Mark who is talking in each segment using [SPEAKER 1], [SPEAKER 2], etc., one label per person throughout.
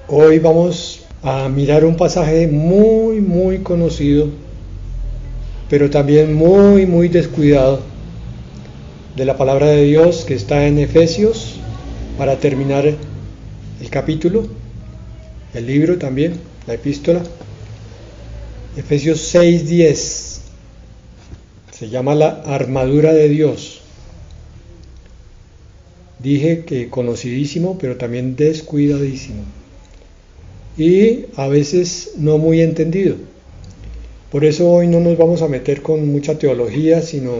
[SPEAKER 1] Hoy vamos a mirar un pasaje muy conocido, pero también muy descuidado de la palabra de Dios que está en Efesios para terminar el capítulo, el libro también, la epístola. Efesios 6:10 se llama la armadura de Dios. Dije que conocidísimo, pero también descuidadísimo. Y a veces no muy entendido. Por eso hoy no nos vamos a meter con mucha teología, sino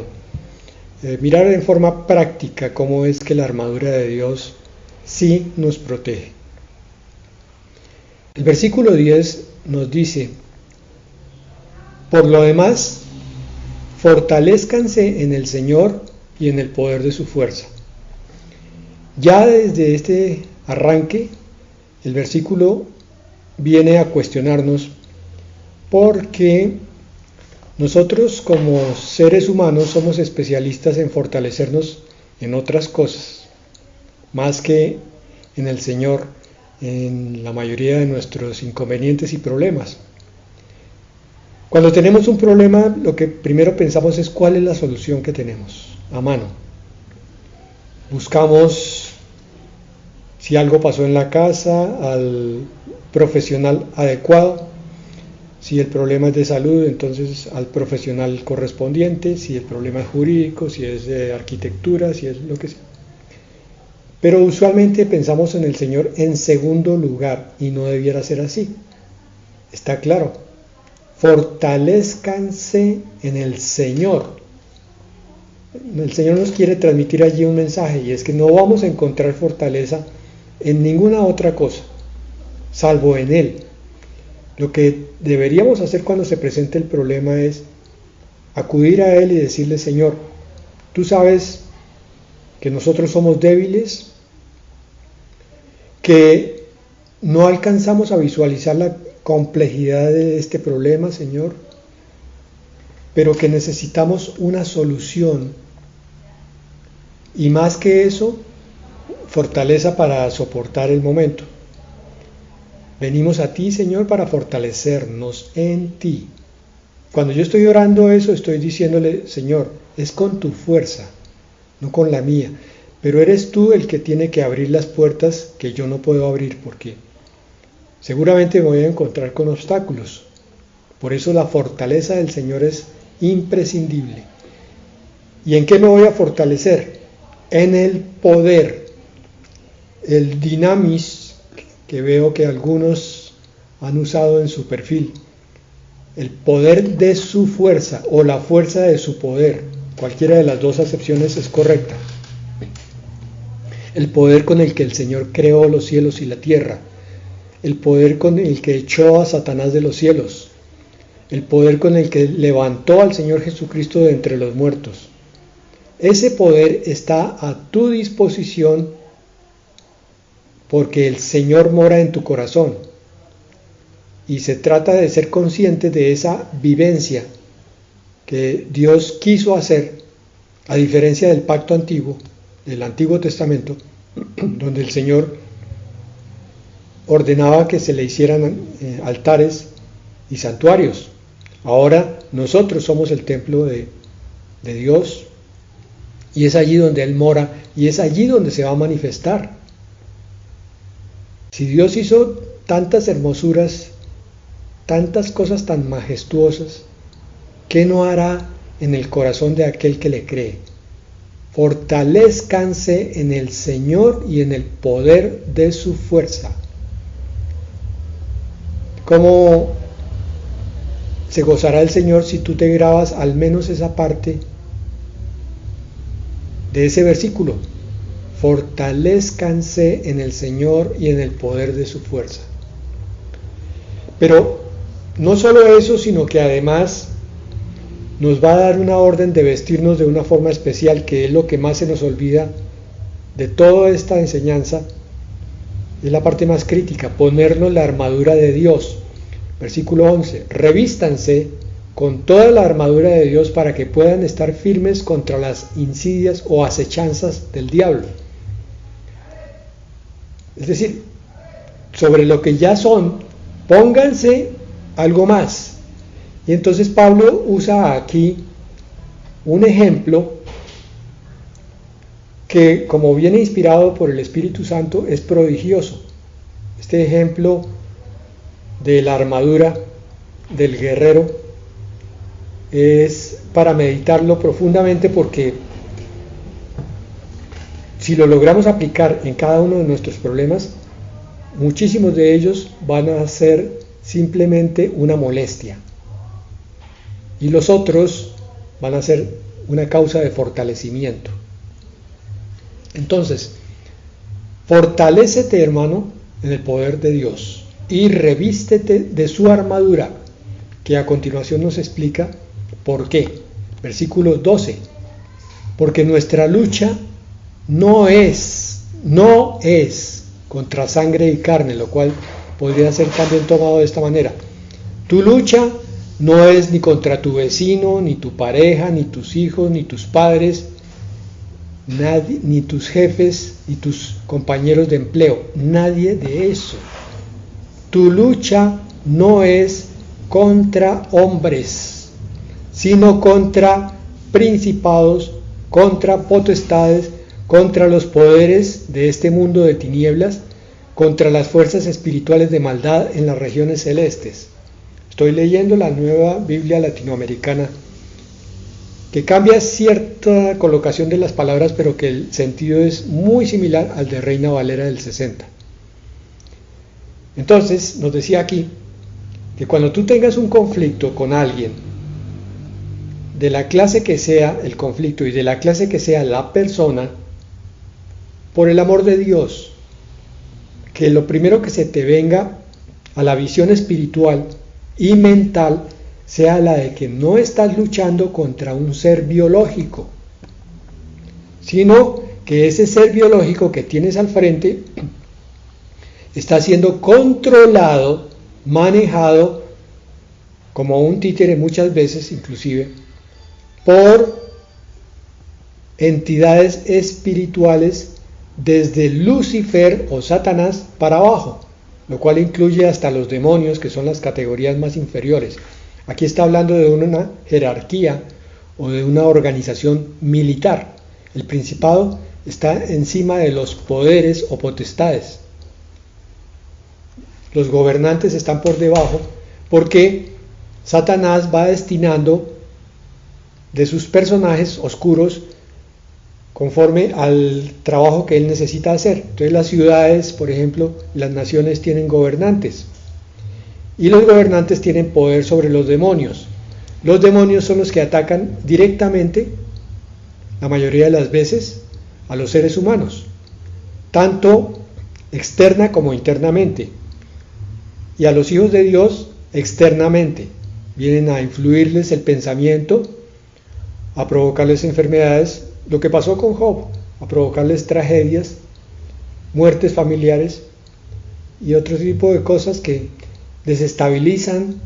[SPEAKER 1] mirar en forma práctica cómo es que la armadura de Dios sí nos protege. El versículo 10 nos dice: por lo demás, fortalézcanse en el Señor y en el poder de su fuerza. Ya desde este arranque, el versículo viene a cuestionarnos porque nosotros como seres humanos somos especialistas en fortalecernos en otras cosas, más que en el Señor, en la mayoría de nuestros inconvenientes y problemas. Cuando tenemos un problema, lo que primero pensamos es cuál es la solución que tenemos a mano. Buscamos, si algo pasó en la casa, al profesional adecuado. Si el problema es de salud, entonces al profesional correspondiente. Si el problema es jurídico, si es de arquitectura, si es lo que sea. Pero usualmente pensamos en el Señor en segundo lugar y no debiera ser así. Está claro. Fortalézcanse en el Señor. El Señor nos quiere transmitir allí un mensaje, y es que no vamos a encontrar fortaleza en ninguna otra cosa, salvo en Él. Lo que deberíamos hacer cuando se presente el problema es acudir a Él y decirle: Señor, tú sabes que nosotros somos débiles, que no alcanzamos a visualizar la complejidad de este problema, Señor, pero que necesitamos una solución, y más que eso, fortaleza para soportar el momento. Venimos a ti, Señor, para fortalecernos en ti. Cuando yo estoy orando eso, estoy diciéndole: Señor, es con tu fuerza, no con la mía, pero eres tú el que tiene que abrir las puertas que yo no puedo abrir, porque seguramente me voy a encontrar con obstáculos. Por eso la fortaleza del Señor es imprescindible. ¿Y en qué me voy a fortalecer? En el poder, el dinamis, que veo que algunos han usado en su perfil, el poder de su fuerza o la fuerza de su poder. Cualquiera de las dos acepciones es correcta. El poder con el que el Señor creó los cielos y la tierra, el poder con el que echó a Satanás de los cielos, el poder con el que levantó al Señor Jesucristo de entre los muertos. Ese poder está a tu disposición porque el Señor mora en tu corazón, y se trata de ser consciente de esa vivencia que Dios quiso hacer, a diferencia del pacto antiguo, del Antiguo Testamento, donde el Señor ordenaba que se le hicieran altares y santuarios. Ahora nosotros somos el templo de Dios, y es allí donde Él mora, y es allí donde se va a manifestar. Si Dios hizo tantas hermosuras, tantas cosas tan majestuosas, ¿qué no hará en el corazón de aquel que le cree? Fortalézcanse en el Señor y en el poder de su fuerza. ¿Cómo se gozará el Señor si tú te grabas al menos esa parte de ese versículo? Fortalézcanse en el Señor y en el poder de su fuerza. Pero no solo eso, sino que además nos va a dar una orden de vestirnos de una forma especial, que es lo que más se nos olvida de toda esta enseñanza. Es la parte más crítica: ponernos la armadura de Dios. Versículo 11: revístanse con toda la armadura de Dios para que puedan estar firmes contra las insidias o acechanzas del diablo. Es decir, sobre lo que ya son, pónganse algo más. Y entonces Pablo usa aquí un ejemplo que, como viene inspirado por el Espíritu Santo, es prodigioso. Este ejemplo de la armadura del guerrero es para meditarlo profundamente, porque si lo logramos aplicar en cada uno de nuestros problemas, muchísimos de ellos van a ser simplemente una molestia y los otros van a ser una causa de fortalecimiento. Entonces, fortalécete, hermano, en el poder de Dios y revístete de su armadura, que a continuación nos explica por qué. Versículo 12. Porque nuestra lucha no es contra sangre y carne, lo cual podría ser también tomado de esta manera. Tu lucha no es ni contra tu vecino, ni tu pareja, ni tus hijos, ni tus padres, nadie, ni tus jefes, ni tus compañeros de empleo, nadie de eso. Tu lucha no es contra hombres, sino contra principados, contra potestades, contra los poderes de este mundo de tinieblas, contra las fuerzas espirituales de maldad en las regiones celestes. Estoy leyendo la Nueva Biblia Latinoamericana, que cambia cierta colocación de las palabras, pero que el sentido es muy similar al de Reina Valera del 60. Entonces, nos decía aquí que cuando tú tengas un conflicto con alguien, de la clase que sea el conflicto y de la clase que sea la persona, por el amor de Dios, que lo primero que se te venga a la visión espiritual y mental sea la de que no estás luchando contra un ser biológico, sino que ese ser biológico que tienes al frente está siendo controlado, manejado, como un títere muchas veces inclusive, por entidades espirituales desde Lucifer o Satanás para abajo, lo cual incluye hasta los demonios, que son las categorías más inferiores. Aquí está hablando de una jerarquía o de una organización militar. El principado está encima de los poderes o potestades. Los gobernantes están por debajo, porque Satanás va destinando de sus personajes oscuros conforme al trabajo que él necesita hacer. Entonces las ciudades, por ejemplo, las naciones tienen gobernantes, y los gobernantes tienen poder sobre los demonios. Los demonios son los que atacan directamente, la mayoría de las veces, a los seres humanos, tanto externa como internamente, y a los hijos de Dios externamente. Vienen a influirles el pensamiento, a provocarles enfermedades, lo que pasó con Job, a provocarles tragedias, muertes familiares y otro tipo de cosas que desestabilizan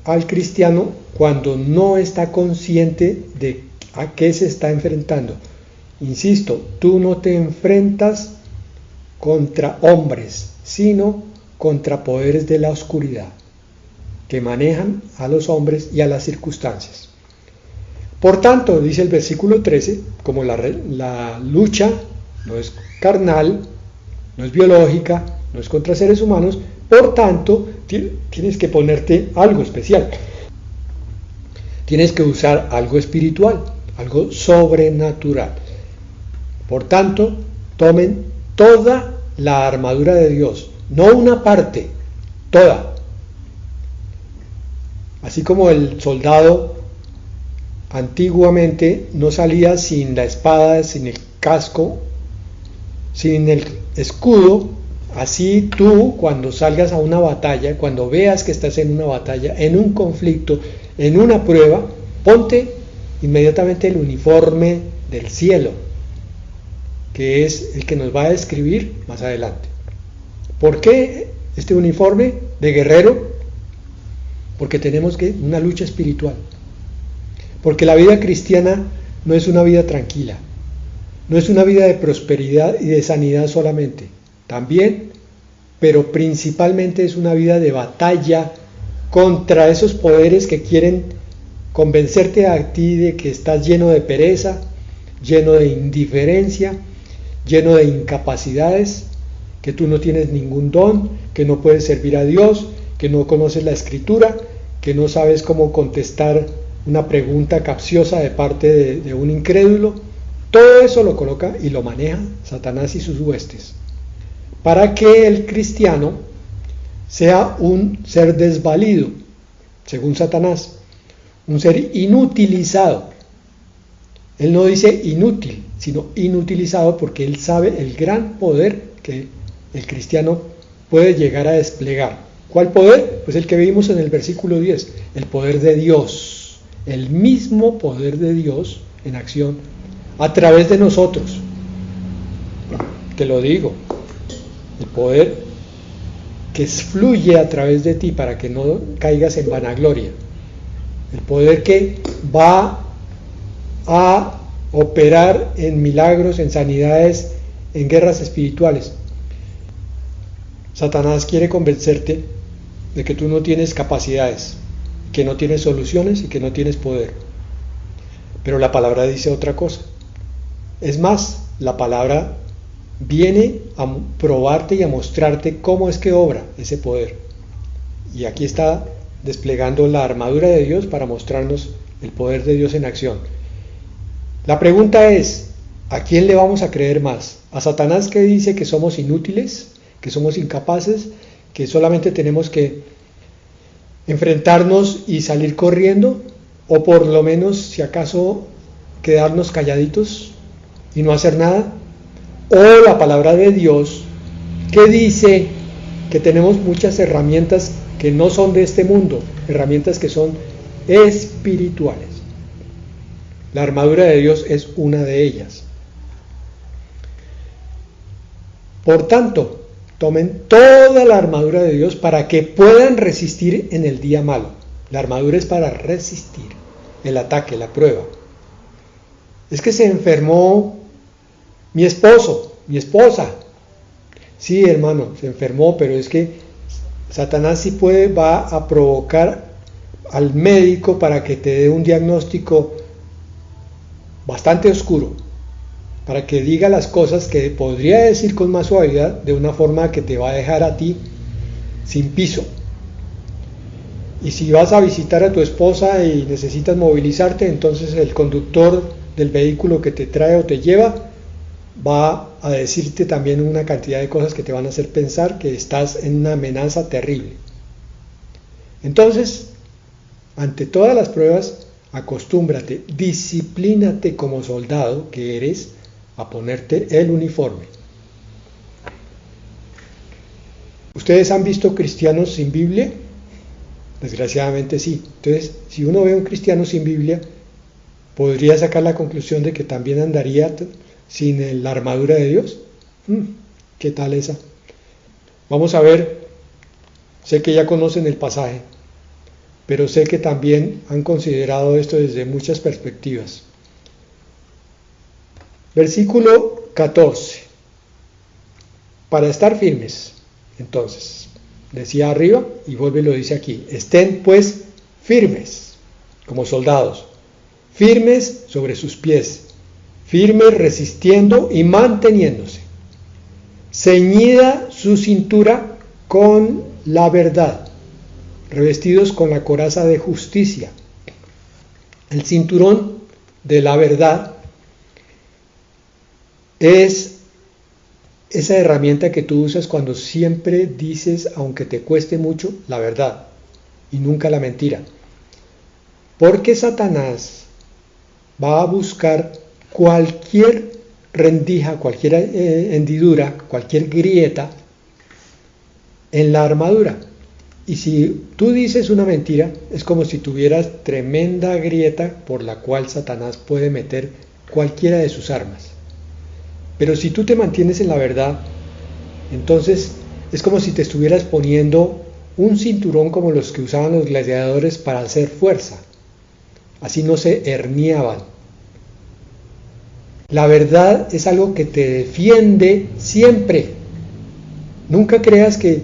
[SPEAKER 1] al cristiano cuando no está consciente de a qué se está enfrentando. Insisto, tú no te enfrentas contra hombres, sino contra poderes de la oscuridad que manejan a los hombres y a las circunstancias. Por tanto, dice el versículo 13, como la lucha no es carnal, no es biológica, no es contra seres humanos, por tanto, tienes que ponerte algo especial. Tienes que usar algo espiritual, algo sobrenatural. Por tanto, tomen toda la armadura de Dios, no una parte, toda. Así como el soldado antiguamente no salía sin la espada, sin el casco, sin el escudo, así tú cuando salgas a una batalla, cuando veas que estás en una batalla, en un conflicto, en una prueba, ponte inmediatamente el uniforme del cielo, que es el que nos va a describir más adelante. ¿Por qué este uniforme de guerrero? Porque tenemos una lucha espiritual. Porque la vida cristiana no es una vida tranquila, no es una vida de prosperidad y de sanidad solamente. También pero principalmente es una vida de batalla contra esos poderes que quieren convencerte a ti de que estás lleno de pereza, lleno de indiferencia, lleno de incapacidades, que tú no tienes ningún don, que no puedes servir a Dios, que no conoces la Escritura, que no sabes cómo contestar una pregunta capciosa de parte de un incrédulo. Todo eso lo coloca y lo maneja Satanás y sus huestes, para que el cristiano sea un ser desvalido, según Satanás, un ser inutilizado. Él no dice inútil, sino inutilizado, porque él sabe el gran poder que el cristiano puede llegar a desplegar. ¿Cuál poder? Pues el que vimos en el versículo 10, el poder de Dios, el mismo poder de Dios en acción a través de nosotros. Te lo digo, el poder que fluye a través de ti para que no caigas en vanagloria, el poder que va a operar en milagros, en sanidades, en guerras espirituales. Satanás quiere convencerte de que tú no tienes capacidades, que no tienes soluciones y que no tienes poder. Pero la palabra dice otra cosa. Es más, la palabra viene a probarte y a mostrarte cómo es que obra ese poder. Y aquí está desplegando la armadura de Dios para mostrarnos el poder de Dios en acción. La pregunta es, ¿a quién le vamos a creer más? ¿A Satanás, que dice que somos inútiles, que somos incapaces, que solamente tenemos que enfrentarnos y salir corriendo? ¿O por lo menos, si acaso, quedarnos calladitos y no hacer nada? ¿O la palabra de Dios, que dice que tenemos muchas herramientas que no son de este mundo, herramientas que son espirituales? La armadura de Dios es una de ellas. Por tanto, tomen toda la armadura de Dios para que puedan resistir en el día malo. La armadura es para resistir el ataque, la prueba. Es que se enfermó mi esposo, mi esposa. Sí, hermano, se enfermó, pero es que Satanás sí va a provocar al médico para que te dé un diagnóstico bastante oscuro, para que diga las cosas que podría decir con más suavidad, de una forma que te va a dejar a ti sin piso. Y si vas a visitar a tu esposa y necesitas movilizarte, entonces el conductor del vehículo que te trae o te lleva va a decirte también una cantidad de cosas que te van a hacer pensar que estás en una amenaza terrible. Entonces, ante todas las pruebas, acostúmbrate, disciplínate como soldado que eres a ponerte el uniforme. ¿Ustedes han visto cristianos sin Biblia? Desgraciadamente sí. Entonces, si uno ve a un cristiano sin Biblia, podría sacar la conclusión de que también andaría sin la armadura de Dios. ¿Qué tal esa? Vamos a ver, sé que ya conocen el pasaje, pero sé que también han considerado esto desde muchas perspectivas. Versículo 14. Para estar firmes, entonces, decía arriba y vuelve y lo dice aquí, estén pues firmes, como soldados, firmes sobre sus pies, firmes resistiendo y manteniéndose, ceñida su cintura con la verdad, revestidos con la coraza de justicia. El cinturón de la verdad es esa herramienta que tú usas cuando siempre dices, aunque te cueste mucho, la verdad y nunca la mentira. Porque Satanás va a buscar cualquier rendija, cualquier hendidura, cualquier grieta en la armadura. Y si tú dices una mentira, es como si tuvieras tremenda grieta por la cual Satanás puede meter cualquiera de sus armas. Pero si tú te mantienes en la verdad, entonces es como si te estuvieras poniendo un cinturón como los que usaban los gladiadores para hacer fuerza. Así no se herniaban. La verdad es algo que te defiende siempre. Nunca creas que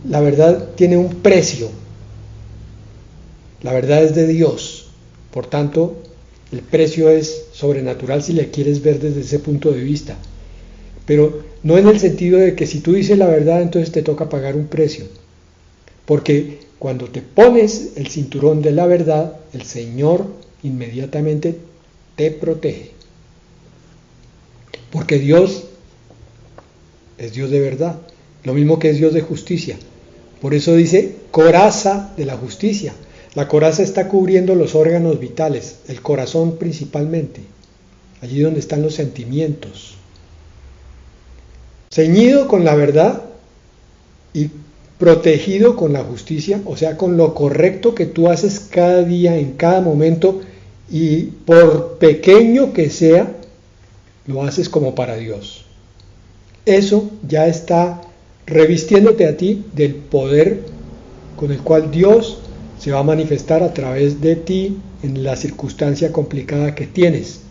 [SPEAKER 1] la verdad tiene un precio. La verdad es de Dios. Por tanto, el precio es sobrenatural si le quieres ver desde ese punto de vista. Pero no en el sentido de que si tú dices la verdad, entonces te toca pagar un precio. Porque cuando te pones el cinturón de la verdad, el Señor inmediatamente te protege. Porque Dios es Dios de verdad, lo mismo que es Dios de justicia. Por eso dice coraza de la justicia. La coraza está cubriendo los órganos vitales, el corazón principalmente, allí donde están los sentimientos. Ceñido con la verdad y protegido con la justicia, o sea, con lo correcto que tú haces cada día, en cada momento, y por pequeño que sea, lo haces como para Dios. Eso ya está revistiéndote a ti del poder con el cual Dios se va a manifestar a través de ti en la circunstancia complicada que tienes.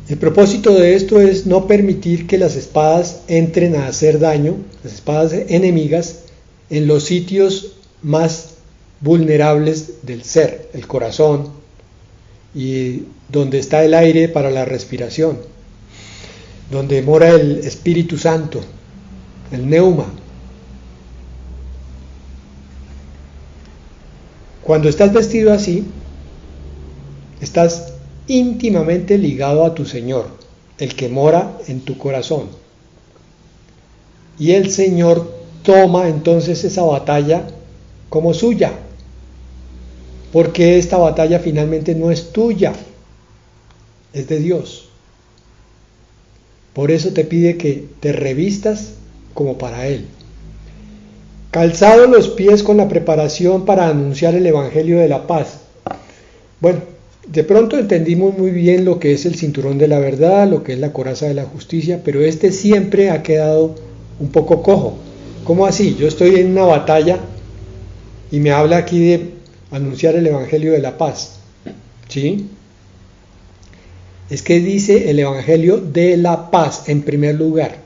[SPEAKER 1] El propósito de esto es no permitir que las espadas entren a hacer daño, las espadas enemigas, en los sitios más vulnerables del ser, el corazón, y donde está el aire para la respiración, donde mora el Espíritu Santo, el neuma. Cuando estás vestido así, estás íntimamente ligado a tu Señor, el que mora en tu corazón. Y el Señor toma entonces esa batalla como suya, porque esta batalla finalmente no es tuya, es de Dios. Por eso te pide que te revistas como para Él. Calzados los pies con la preparación para anunciar el Evangelio de la paz. Bueno, de pronto entendimos muy bien lo que es el cinturón de la verdad, lo que es la coraza de la justicia, pero este siempre ha quedado un poco cojo. ¿Cómo así? Yo estoy en una batalla y me habla aquí de anunciar el Evangelio de la paz. ¿Sí? Es que dice el Evangelio de la paz en primer lugar.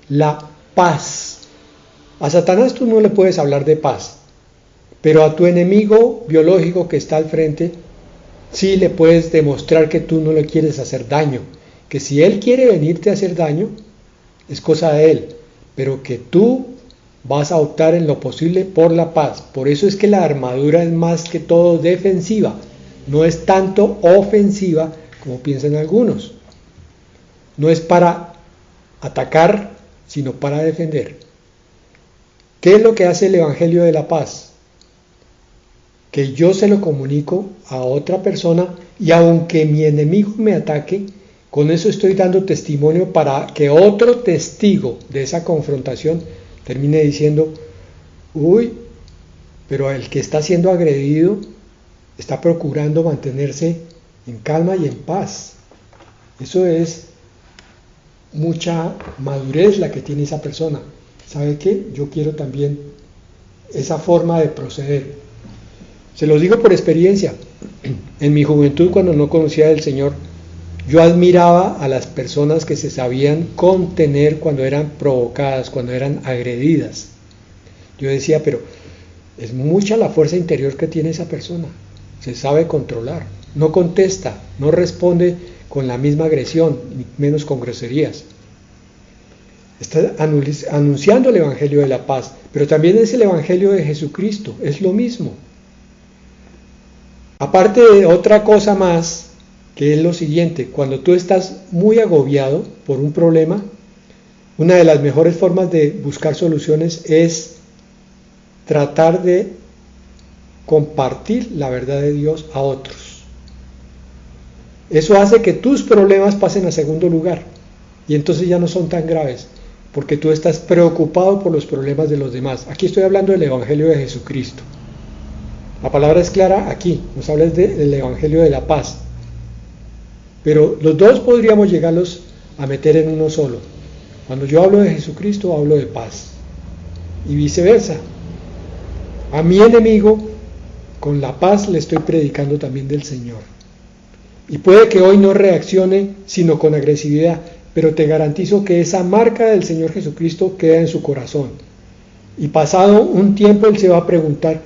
[SPEAKER 1] La paz. A Satanás tú no le puedes hablar de paz, pero a tu enemigo biológico que está al frente, sí le puedes demostrar que tú no le quieres hacer daño, que si él quiere venirte a hacer daño, es cosa de él, pero que tú vas a optar en lo posible por la paz. Por eso es que la armadura es más que todo defensiva, no es tanto ofensiva como piensan algunos. No es para atacar, sino para defender. ¿Qué es lo que hace el Evangelio de la paz? Que yo se lo comunico a otra persona y aunque mi enemigo me ataque, con eso estoy dando testimonio para que otro testigo de esa confrontación termine diciendo, uy, pero el que está siendo agredido está procurando mantenerse en calma y en paz. Eso es mucha madurez la que tiene esa persona. ¿Sabe qué? Yo quiero también esa forma de proceder. Se los digo por experiencia. En mi juventud, cuando no conocía al Señor, yo admiraba a las personas que se sabían contener cuando eran provocadas, cuando eran agredidas. Yo decía, pero es mucha la fuerza interior que tiene esa persona. Se sabe controlar, no contesta, no responde con la misma agresión, ni menos con groserías. Está anunciando el Evangelio de la paz, pero también es el Evangelio de Jesucristo, es lo mismo. Aparte de otra cosa más, que es lo siguiente, cuando tú estás muy agobiado por un problema, una de las mejores formas de buscar soluciones es tratar de compartir la verdad de Dios a otros. Eso hace que tus problemas pasen a segundo lugar y entonces ya no son tan graves, porque tú estás preocupado por los problemas de los demás. Aquí estoy hablando del Evangelio de Jesucristo. La palabra es clara aquí, nos habla del Evangelio de la paz. Pero los dos podríamos llegarlos a meter en uno solo. Cuando yo hablo de Jesucristo, hablo de paz. Y viceversa. A mi enemigo, con la paz le estoy predicando también del Señor. Y puede que hoy no reaccione, sino con agresividad. pero te garantizo que esa marca del Señor Jesucristo queda en su corazón. Y pasado un tiempo él se va a preguntar,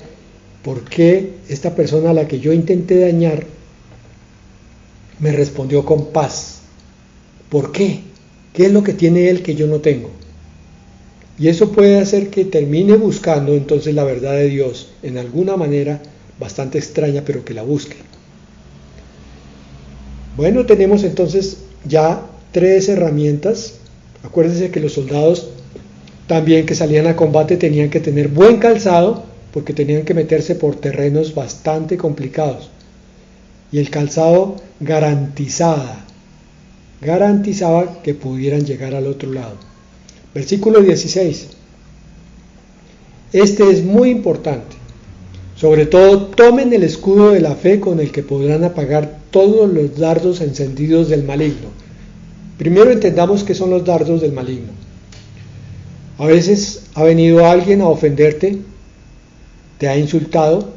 [SPEAKER 1] ¿por qué esta persona a la que yo intenté dañar me respondió con paz? ¿Por qué? ¿Qué es lo que tiene él que yo no tengo? Y eso puede hacer que termine buscando entonces la verdad de Dios en alguna manera bastante extraña, pero que la busque. Bueno, tenemos entonces ya 3 herramientas. Acuérdense que los soldados también que salían a combate tenían que tener buen calzado, porque tenían que meterse por terrenos bastante complicados. Y el calzado garantizaba que pudieran llegar al otro lado. Versículo 16. Este es muy importante. Sobre todo, tomen el escudo de la fe con el que podrán apagar todos los dardos encendidos del maligno. Primero entendamos qué son los dardos del maligno. A veces ha venido alguien a ofenderte, te ha insultado,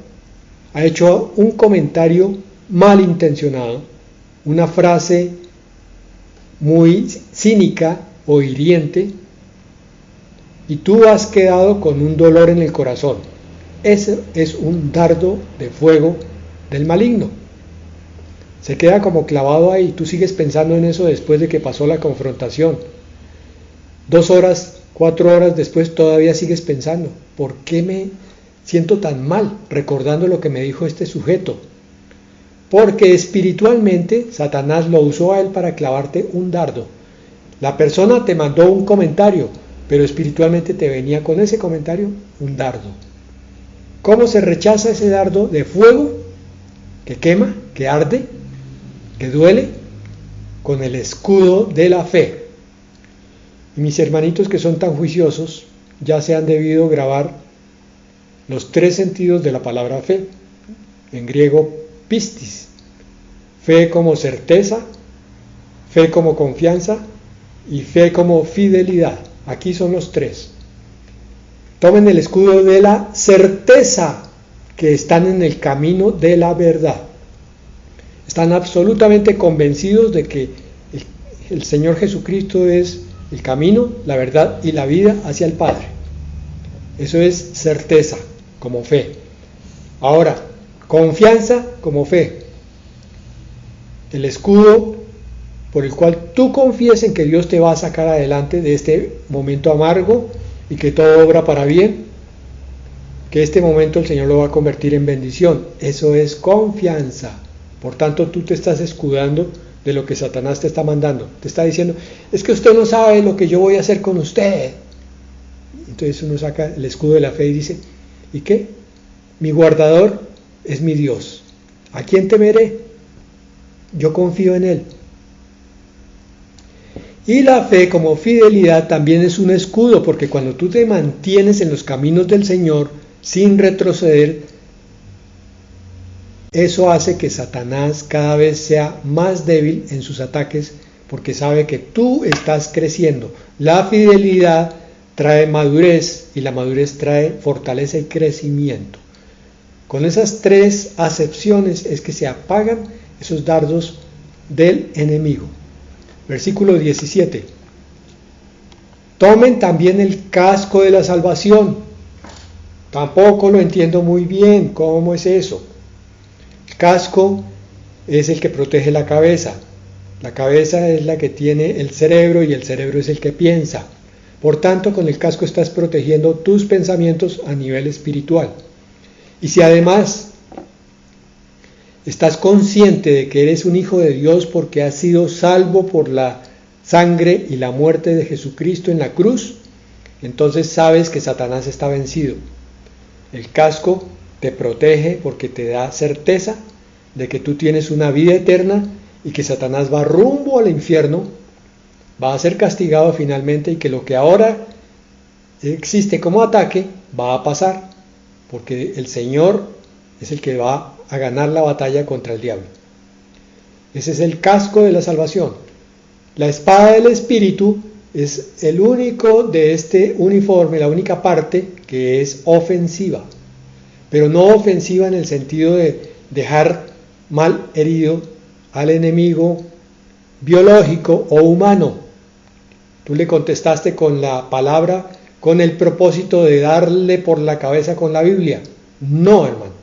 [SPEAKER 1] ha hecho un comentario malintencionado, una frase muy cínica o hiriente, y tú has quedado con un dolor en el corazón. Ese es un dardo de fuego del maligno. Se queda como clavado ahí, tú sigues pensando en eso después de que pasó la confrontación. 2 horas, 4 horas después todavía sigues pensando, ¿por qué me siento tan mal recordando lo que me dijo este sujeto? Porque espiritualmente Satanás lo usó a él para clavarte un dardo. La persona te mandó un comentario, pero espiritualmente te venía con ese comentario un dardo. ¿Cómo se rechaza ese dardo de fuego que quema, que arde, que duele? Con el escudo de la fe. Y mis hermanitos que son tan juiciosos ya se han debido grabar los 3 sentidos de la palabra fe, en griego pistis: fe como certeza, fe como confianza y fe como fidelidad. Aquí son los 3. Tomen el escudo de la certeza que están en el camino de la verdad. Están absolutamente convencidos de que el Señor Jesucristo es el camino, la verdad y la vida hacia el Padre. Eso es certeza como fe. Ahora, confianza como fe. El escudo por el cual tú confíes en que Dios te va a sacar adelante de este momento amargo y que todo obra para bien, que este momento el Señor lo va a convertir en bendición. Eso es confianza. Por tanto, tú te estás escudando de lo que Satanás te está mandando. Te está diciendo, es que usted no sabe lo que yo voy a hacer con usted. Entonces uno saca el escudo de la fe y dice, ¿y qué? Mi guardador es mi Dios. ¿A quién temeré? Yo confío en Él. Y la fe como fidelidad también es un escudo, porque cuando tú te mantienes en los caminos del Señor sin retroceder, eso hace que Satanás cada vez sea más débil en sus ataques, porque sabe que tú estás creciendo. La fidelidad trae madurez y la madurez trae fortaleza y crecimiento. Con esas 3 acepciones es que se apagan esos dardos del enemigo. Versículo 17. Tomen también el casco de la salvación. Tampoco lo entiendo muy bien, ¿cómo es eso? El casco es el que protege la cabeza. La cabeza es la que tiene el cerebro y el cerebro es el que piensa. Por tanto, con el casco estás protegiendo tus pensamientos a nivel espiritual. Y si además estás consciente de que eres un hijo de Dios porque has sido salvo por la sangre y la muerte de Jesucristo en la cruz, entonces sabes que Satanás está vencido. El casco te protege porque te da certeza de que tú tienes una vida eterna y que Satanás va rumbo al infierno, va a ser castigado finalmente y que lo que ahora existe como ataque va a pasar, porque el Señor es el que va a ganar la batalla contra el diablo. Ese es el casco de la salvación. La espada del Espíritu es el único de este uniforme, la única parte que es ofensiva, pero no ofensiva en el sentido de dejar mal herido al enemigo biológico o humano, Tú le contestaste con la palabra, con el propósito de darle por la cabeza con la Biblia. No, hermano.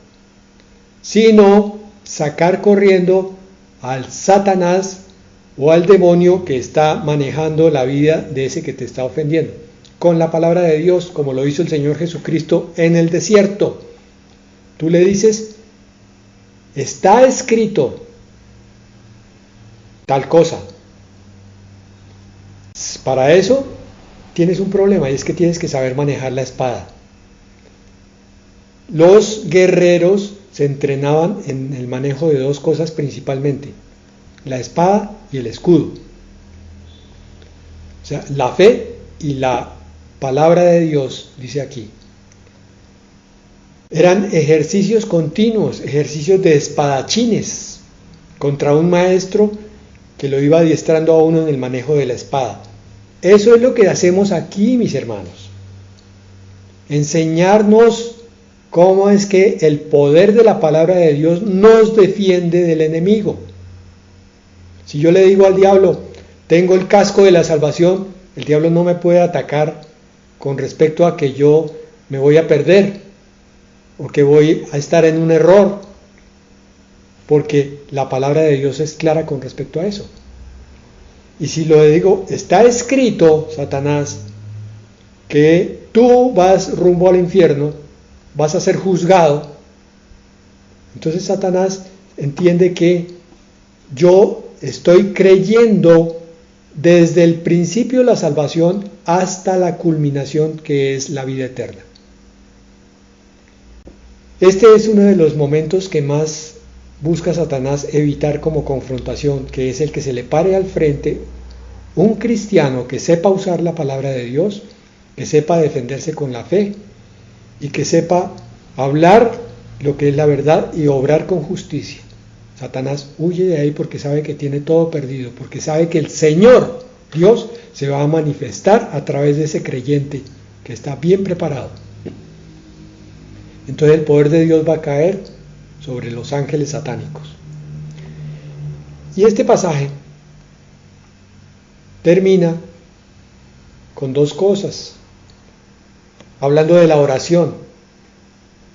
[SPEAKER 1] Sino sacar corriendo al Satanás o al demonio que está manejando la vida de ese que te está ofendiendo. Con la palabra de Dios, como lo hizo el Señor Jesucristo en el desierto. Tú le dices, está escrito tal cosa. Para eso tienes un problema, y es que tienes que saber manejar la espada. Los guerreros se entrenaban en el manejo de dos cosas principalmente: la espada y el escudo. O sea, la fe y la palabra de Dios, dice aquí. Eran ejercicios continuos, ejercicios de espadachines contra un maestro que lo iba adiestrando a uno en el manejo de la espada. Eso es lo que hacemos aquí, mis hermanos. Enseñarnos cómo es que el poder de la palabra de Dios nos defiende del enemigo. Si yo le digo al diablo, tengo el casco de la salvación, el diablo no me puede atacar con respecto a que yo me voy a perder o que voy a estar en un error, porque la palabra de Dios es clara con respecto a eso. Y si lo digo, está escrito, Satanás, que tú vas rumbo al infierno, vas a ser juzgado, entonces Satanás entiende que yo estoy creyendo desde el principio de la salvación hasta la culminación, que es la vida eterna. Este es uno de los momentos que más busca Satanás evitar como confrontación, que es el que se le pare al frente un cristiano que sepa usar la palabra de Dios, que sepa defenderse con la fe y que sepa hablar lo que es la verdad y obrar con justicia. Satanás huye de ahí porque sabe que tiene todo perdido, porque sabe que el Señor Dios se va a manifestar a través de ese creyente que está bien preparado. Entonces el poder de Dios va a caer sobre los ángeles satánicos. Y este pasaje termina con dos cosas, hablando de la oración,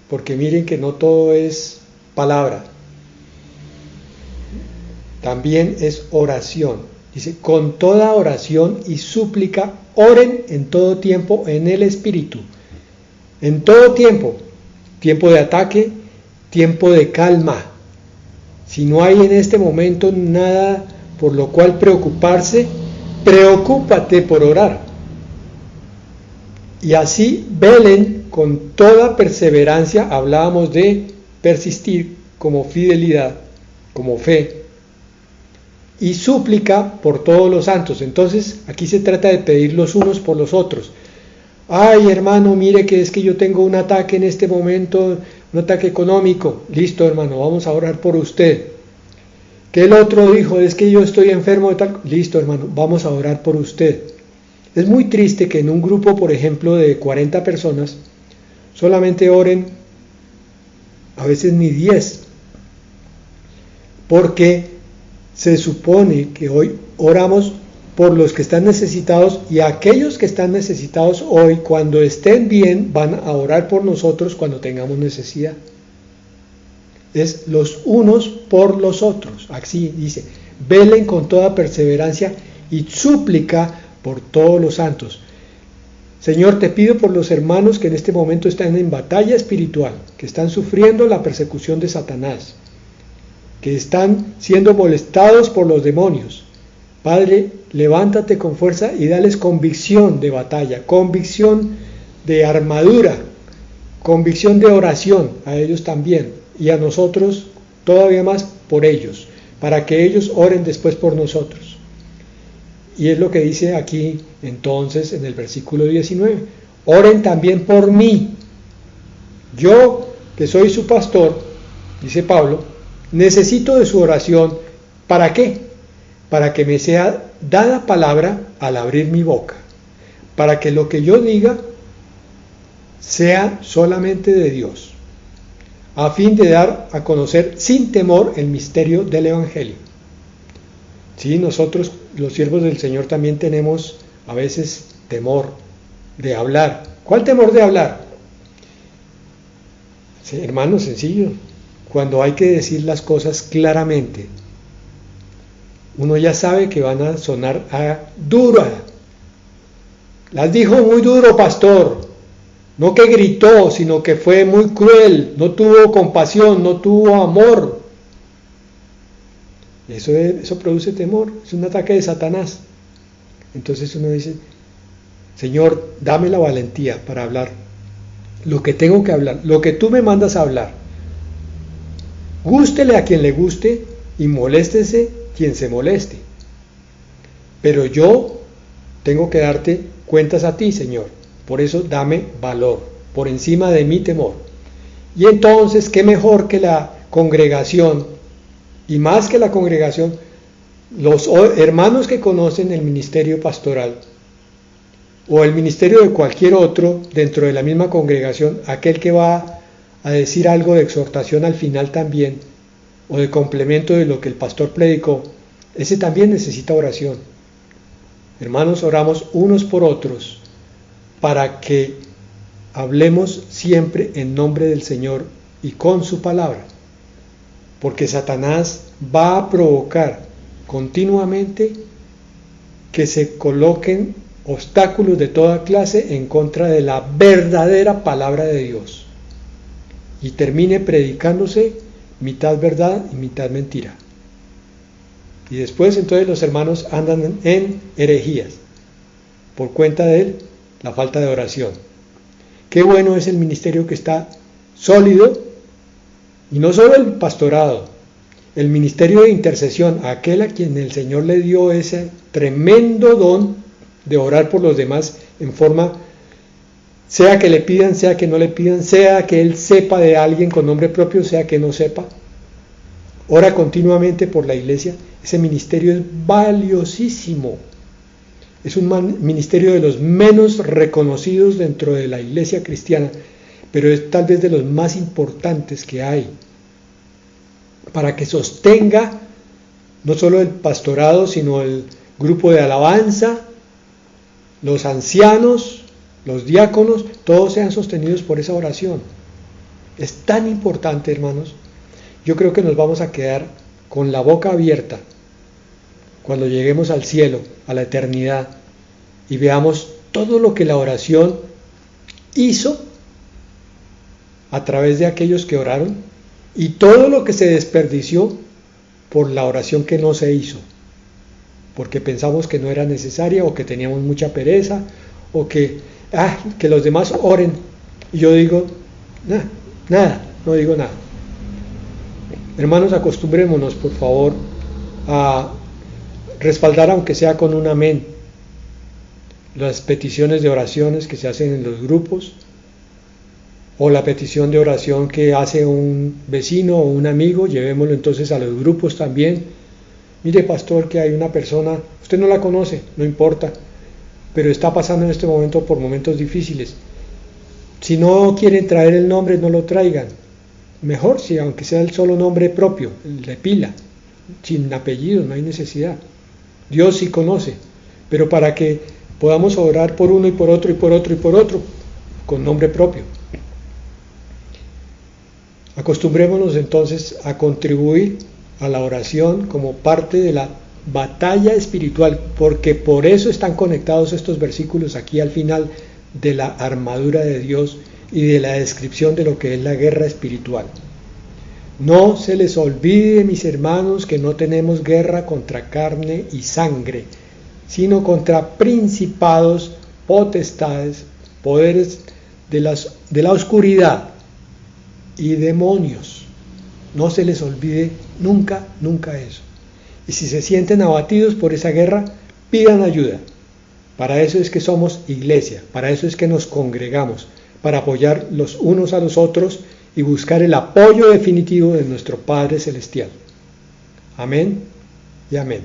[SPEAKER 1] porque miren que no todo es palabra, también es oración. Dice, con toda oración y súplica, oren en todo tiempo en el Espíritu. En todo tiempo, tiempo de ataque, tiempo de calma. Si no hay en este momento nada por lo cual preocuparse, preocúpate por orar. Y así velen con toda perseverancia. Hablábamos de persistir como fidelidad, como fe, y súplica por todos los santos. Entonces aquí se trata de pedir los unos por los otros. Ay, hermano, mire que es que yo tengo un ataque en este momento, un ataque económico. Listo, hermano, vamos a orar por usted. Que el otro dijo, es que yo estoy enfermo de tal. Listo, hermano, vamos a orar por usted. Es muy triste que en un grupo, por ejemplo, de 40 personas, solamente oren a veces ni 10. Porque se supone que hoy oramos por los que están necesitados, y aquellos que están necesitados hoy, cuando estén bien, van a orar por nosotros cuando tengamos necesidad. Es los unos por los otros. Así dice, velen con toda perseverancia y súplica por todos los santos. Señor, te pido por los hermanos que en este momento están en batalla espiritual, que están sufriendo la persecución de Satanás, que están siendo molestados por los demonios. Padre, levántate con fuerza y dales convicción de batalla, convicción de armadura, convicción de oración a ellos también, y a nosotros todavía más por ellos, para que ellos oren después por nosotros. Y es lo que dice aquí entonces en el versículo 19, oren también por mí. Yo, que soy su pastor, dice Pablo, necesito de su oración. ¿Para qué? Para que me sea dada palabra al abrir mi boca, para que lo que yo diga sea solamente de Dios, a fin de dar a conocer sin temor el misterio del Evangelio. Sí, nosotros, los siervos del Señor, también tenemos a veces temor de hablar. ¿Cuál temor de hablar? Sí, hermano, sencillo. Cuando hay que decir las cosas claramente, uno ya sabe que van a sonar duras. Las dijo muy duro, pastor. No que gritó, sino que fue muy cruel, no tuvo compasión, no tuvo amor. Eso produce temor, es un ataque de Satanás. Entonces uno dice, Señor, dame la valentía para hablar lo que tengo que hablar, lo que tú me mandas a hablar. Gústele a quien le guste y moléstese quien se moleste. Pero yo tengo que darte cuentas a ti, Señor. Por eso dame valor, por encima de mi temor. Y entonces, ¿qué mejor que la congregación? Y más que la congregación, los hermanos que conocen el ministerio pastoral o el ministerio de cualquier otro dentro de la misma congregación, aquel que va a decir algo de exhortación al final también, o de complemento de lo que el pastor predicó, ese también necesita oración. Hermanos, oramos unos por otros para que hablemos siempre en nombre del Señor y con su palabra, porque Satanás va a provocar continuamente que se coloquen obstáculos de toda clase en contra de la verdadera palabra de Dios y termine predicándose mitad verdad y mitad mentira. Y después entonces los hermanos andan en herejías por cuenta de la falta de oración. Qué bueno es el ministerio que está sólido, y no solo el pastorado, el ministerio de intercesión, aquel a quien el Señor le dio ese tremendo don de orar por los demás en forma, sea que le pidan, sea que no le pidan, sea que él sepa de alguien con nombre propio, sea que no sepa, ora continuamente por la iglesia. Ese ministerio es valiosísimo. Es un ministerio de los menos reconocidos dentro de la iglesia cristiana, pero es tal vez de los más importantes que hay, para que sostenga no solo el pastorado, sino el grupo de alabanza, los ancianos, los diáconos, todos sean sostenidos por esa oración. Es tan importante, hermanos. Yo creo que nos vamos a quedar con la boca abierta cuando lleguemos al cielo, a la eternidad, y veamos todo lo que la oración hizo a través de aquellos que oraron y todo lo que se desperdició por la oración que no se hizo, porque pensamos que no era necesaria o que teníamos mucha pereza o que los demás oren. Y yo digo, no digo nada. Hermanos, acostumbrémonos, por favor, a respaldar, aunque sea con un amén, las peticiones de oraciones que se hacen en los grupos, o la petición de oración que hace un vecino o un amigo, llevémoslo entonces a los grupos también. Mire, pastor, que hay una persona, usted no la conoce, no importa, pero está pasando en este momento por momentos difíciles. Si no quieren traer el nombre, no lo traigan. Mejor si aunque sea el solo nombre propio, el de pila, sin apellido, no hay necesidad. Dios sí conoce, pero para que podamos orar por uno y por otro y por otro y por otro, con nombre propio. Acostumbrémonos entonces a contribuir a la oración como parte de la batalla espiritual, porque por eso están conectados estos versículos aquí al final de la armadura de Dios y de la descripción de lo que es la guerra espiritual. No se les olvide, mis hermanos, que no tenemos guerra contra carne y sangre, sino contra principados, potestades, poderes de la oscuridad y demonios. No se les olvide nunca, nunca eso. Y si se sienten abatidos por esa guerra, pidan ayuda. Para eso es que somos iglesia, para eso es que nos congregamos, para apoyar los unos a los otros y buscar el apoyo definitivo de nuestro Padre Celestial. Amén y amén.